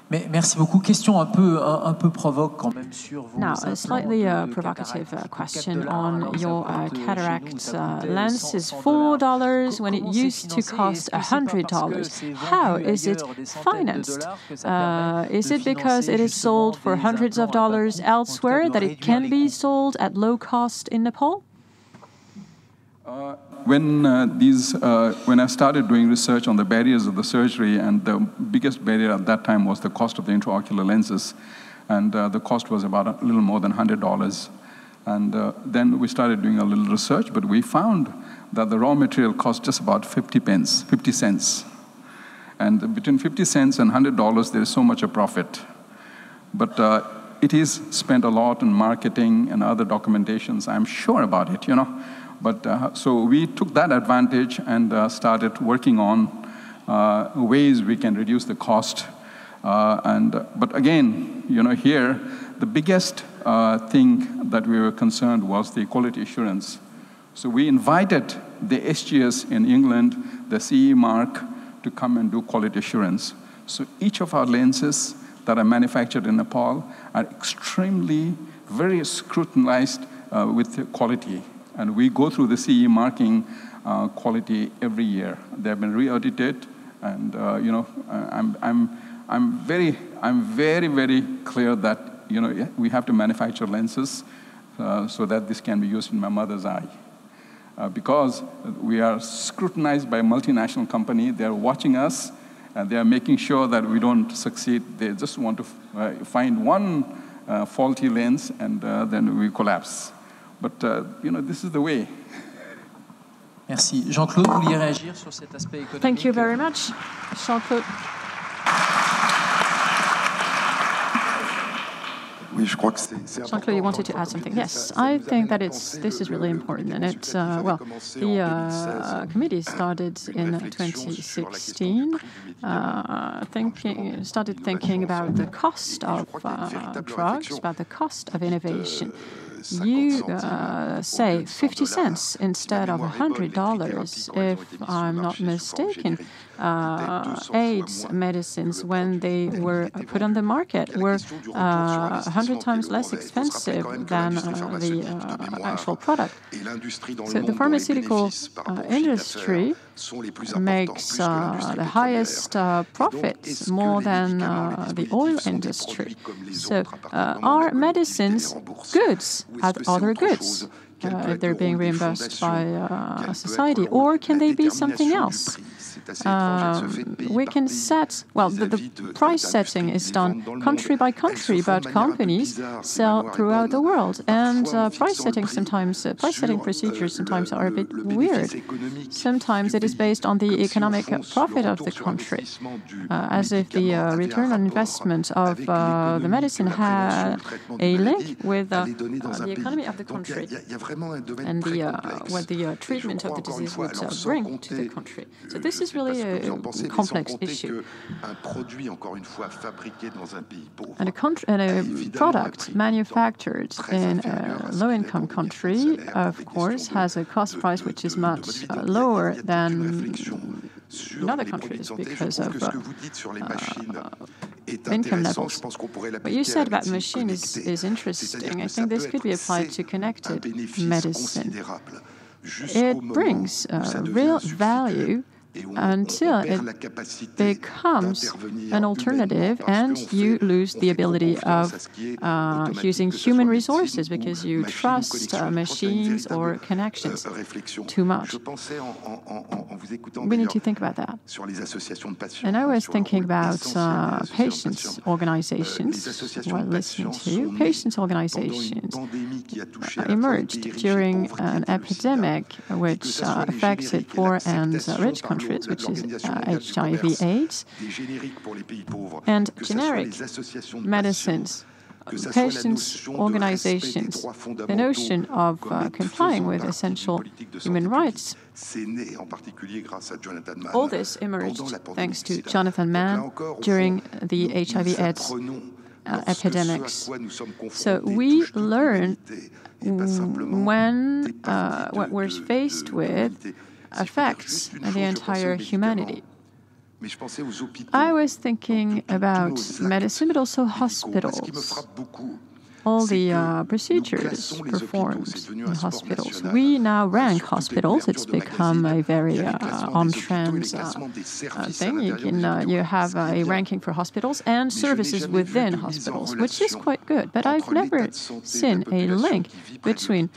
Merci beaucoup. Question un peu provoque quand même sur vos Now, a slightly provocative question on your cataract lens is $4 when it used to cost $100. How is it financed? Is it because it is sold for hundreds of dollars elsewhere that it can be sold at low cost in Nepal? When I started doing research on the barriers of the surgery, and the biggest barrier at that time was the cost of the intraocular lenses, and the cost was about a little more than $100. And then we started doing a little research, but we found that the raw material cost just about 50 cents. And between 50 cents and $100, there is so much a profit. But it is spent a lot on marketing and other documentations. I'm sure about it, But so we took that advantage and started working on ways we can reduce the cost. But again, here, the biggest thing that we were concerned was the quality assurance. So we invited the SGS in England, the CE mark, to come and do quality assurance. So each of our lenses that are manufactured in Nepal are extremely, very scrutinized with quality. And we go through the CE marking quality every year. They have been re-audited, and I'm very, very clear that we have to manufacture lenses so that this can be used in my mother's eye. Because we are scrutinized by a multinational company, they're watching us, and they are making sure that we don't succeed. They just want to find one faulty lens, and then we collapse. But this is the way. Merci. Jean-Claude, vous vouliez réagir sur cet aspect économique? Thank you very much, Jean-Claude. Jean-Claude, you wanted to add something. Yes, I think that this is really important, and it's well, the committee started in 2016, started thinking about the cost of drugs, about the cost of innovation. You say 50 cents instead of $100, if I'm not mistaken. AIDS medicines, when they were put on the market, were 100 times less expensive than the actual product. So the pharmaceutical industry makes the highest profits, more than the oil industry. So are medicines goods as other goods if they're being reimbursed by society, or can they be something else? We can set, well, the price setting is done country by country, but companies sell throughout the world, and price setting procedures sometimes are a bit weird. Sometimes it is based on the economic profit of the country, as if the return on investment of the medicine had a link with the economy of the country and what the treatment of the disease would bring to the country. So this is really a complex issue. And a product manufactured in a low-income country, of course, has a cost price which is much lower than in other countries because of income levels. What you said about the machine is interesting. I think this could be applied to connected medicine. It brings real value until it becomes an alternative and you lose the ability of using human resources because you trust machines or connections too much. We need to think about that. And I was thinking about patients' organizations while listening to you. Patients' organizations emerged during an epidemic which affected poor and rich countries, which is HIV/AIDS, and generic medicines, patients' organizations. The notion of complying with essential human rights, all this emerged thanks to Jonathan Mann during the HIV/AIDS epidemics. So we learn when what we're faced with affects the entire humanity. I was thinking about medicine, but also hospitals. All the procedures performed in hospitals. We now rank hospitals. It's become a very on-trend thing. You have a ranking for hospitals and services within hospitals, which is quite good. But I've never seen a link between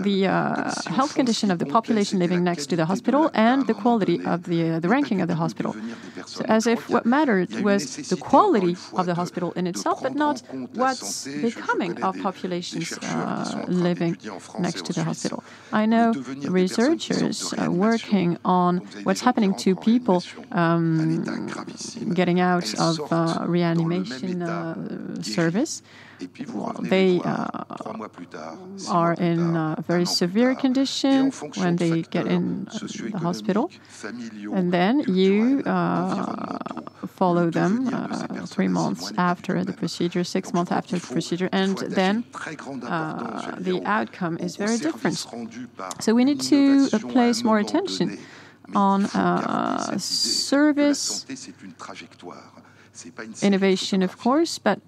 the health condition of the population living next to the hospital and the quality of the ranking of the hospital. So as if what mattered was the quality of the hospital in itself, but not what's becoming of populations living next to the hospital. I know researchers working on what's happening to people getting out of reanimation service. They are in a very severe condition when they get in the hospital, and then you follow them 3 months after the procedure, 6 months after the procedure, and then the outcome is very different. So we need to place more attention on service innovation, of course, but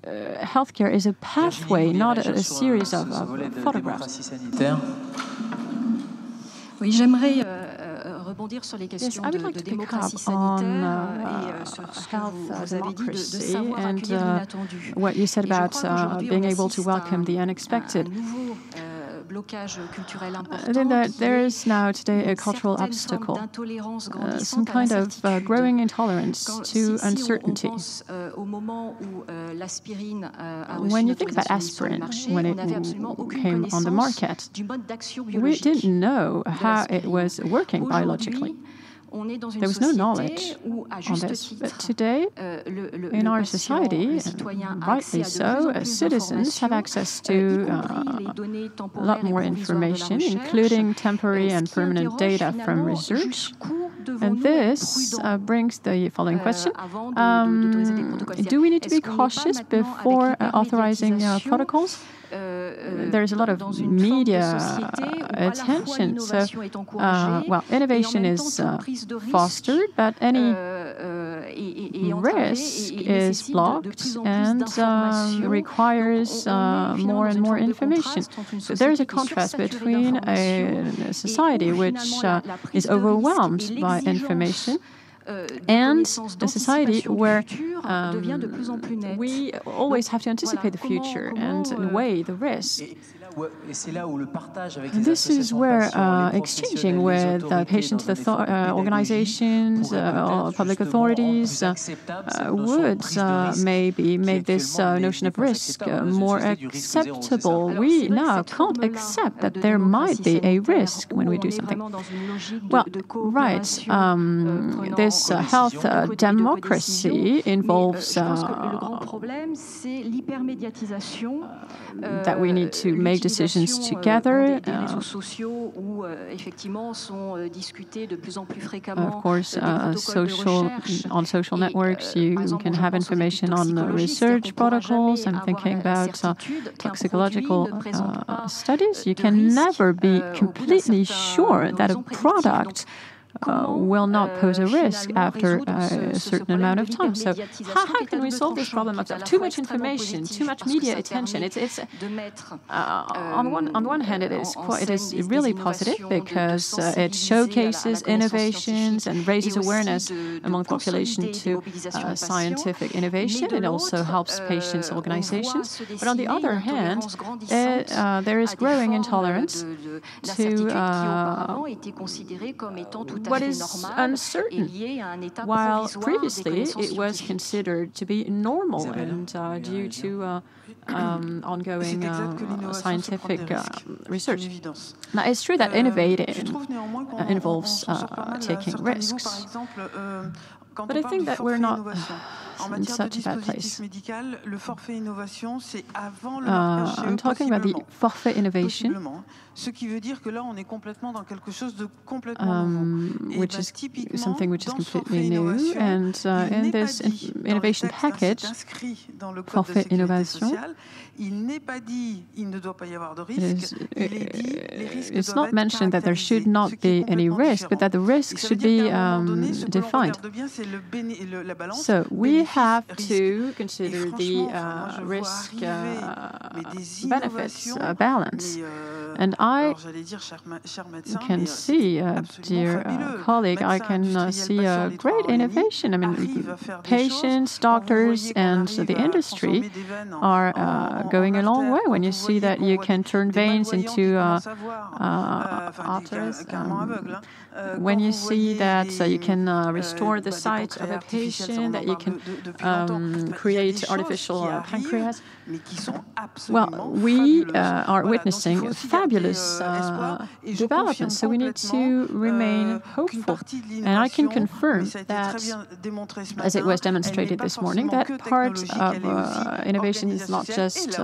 healthcare is a pathway, not a series of photographs. Oui, j'aimerais rebondir sur les questions de démocratie sanitaire et sur ce que vous avez dit de savoir accueillir l'inattendu. What you said about being able to welcome the unexpected. I think that there is now today a cultural obstacle, some kind of growing intolerance to uncertainty. When you think about aspirin, when it came on the market, we didn't know how it was working biologically. There was no knowledge on this. But today, in our society, rightly so, citizens have access to a lot more information, including temporary and permanent data from research. And this brings the following question. Do we need to be cautious before authorizing protocols? There's a lot of media attention. So, well, innovation is fostered, but any risk is blocked and requires more and more information. So there's a contrast between a society which is overwhelmed by information and a society where we always have to anticipate the future and weigh the risk. This is where exchanging with patient organizations, public authorities would maybe make this notion of risk more acceptable. We now can't accept that there might be a risk when we do something. Well, right. This health democracy involves that we need to make decisions together. Of course, on social networks, you can have information on research protocols. I'm thinking about toxicological studies. You can never be completely sure that a product will not pose a risk after a certain amount of time. So how can we solve this problem of too much information, too much media attention? It's on one hand, it is really positive because it showcases innovations and raises awareness among the population to scientific innovation. It also helps patients' organizations. But on the other hand, there is growing intolerance to what is uncertain, while previously it was considered to be normal and due to ongoing scientific research. Now, it's true that innovating involves taking risks. But I think that we're not in such a bad place. I'm talking about the forfait innovation, which is something which is completely new. And in this innovation package, forfait innovation, it's not mentioned that there should not be any risk, but that the risks should be defined. So we have to consider the risk-benefits balance. And I can see, dear colleague, I can see a great innovation. I mean, patients, doctors, and the industry are going a long way when you see that you can turn veins into arteries. When you see that you can restore the sight of a patient, that you can create artificial pancreas. Well, we are witnessing fabulous developments, so we need to remain hopeful. And I can confirm that, as it was demonstrated this morning, that part of innovation is not just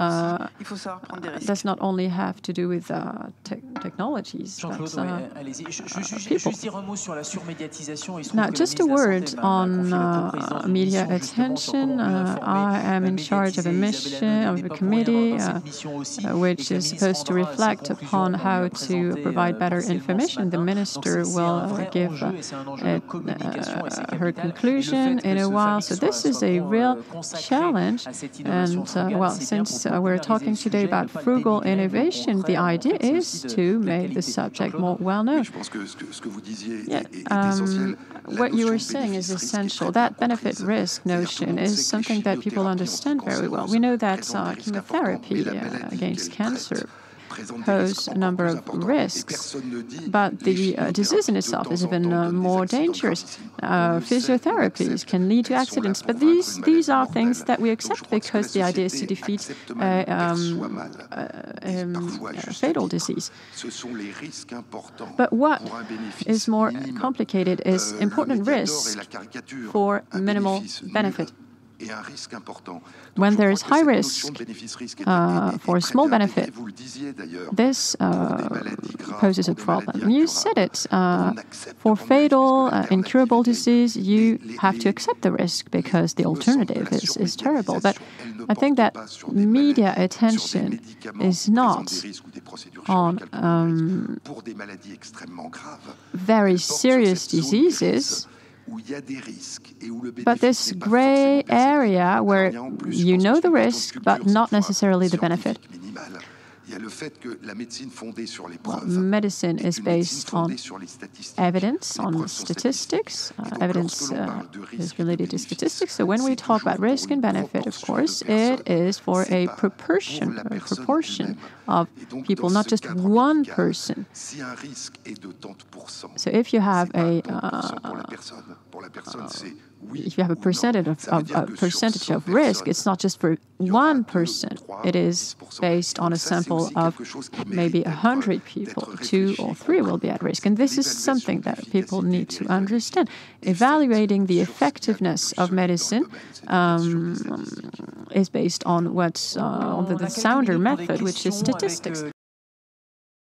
does not only have to do with technologies, but people. Now, just a word on media attention. I am in charge of a mission, of a committee, which is supposed to reflect upon how to provide better information. The minister will give her conclusion in a while. So this is a real challenge. And well, since we're talking today about frugal innovation, the idea is to you made the subject more well-known. What you were saying is essential. That benefit-risk notion is something that people understand very well. We know that chemotherapy against cancer pose a number of risks, but the disease in itself is even more dangerous. Physiotherapies can lead to accidents, but these are things that we accept because the idea is to defeat fatal disease. But what is more complicated is important risk for minimal benefit. When there is high risk for a small benefit, this poses a problem. You said it. For fatal, incurable disease, you have to accept the risk because the alternative is terrible. But I think that media attention is not on very serious diseases, but this gray area where you know the risk, but not necessarily the benefit. Well, medicine is based on evidence, on statistics. Evidence is related to statistics. So when we talk about risk and benefit, of course, it is for a proportion of people, not just one person. So if you have a percentage of risk, it's not just for one person. It is based on a sample of maybe 100 people. 2 or 3 will be at risk. And this is something that people need to understand. Evaluating the effectiveness of medicine is based on what's on the sounder method, which is statistics.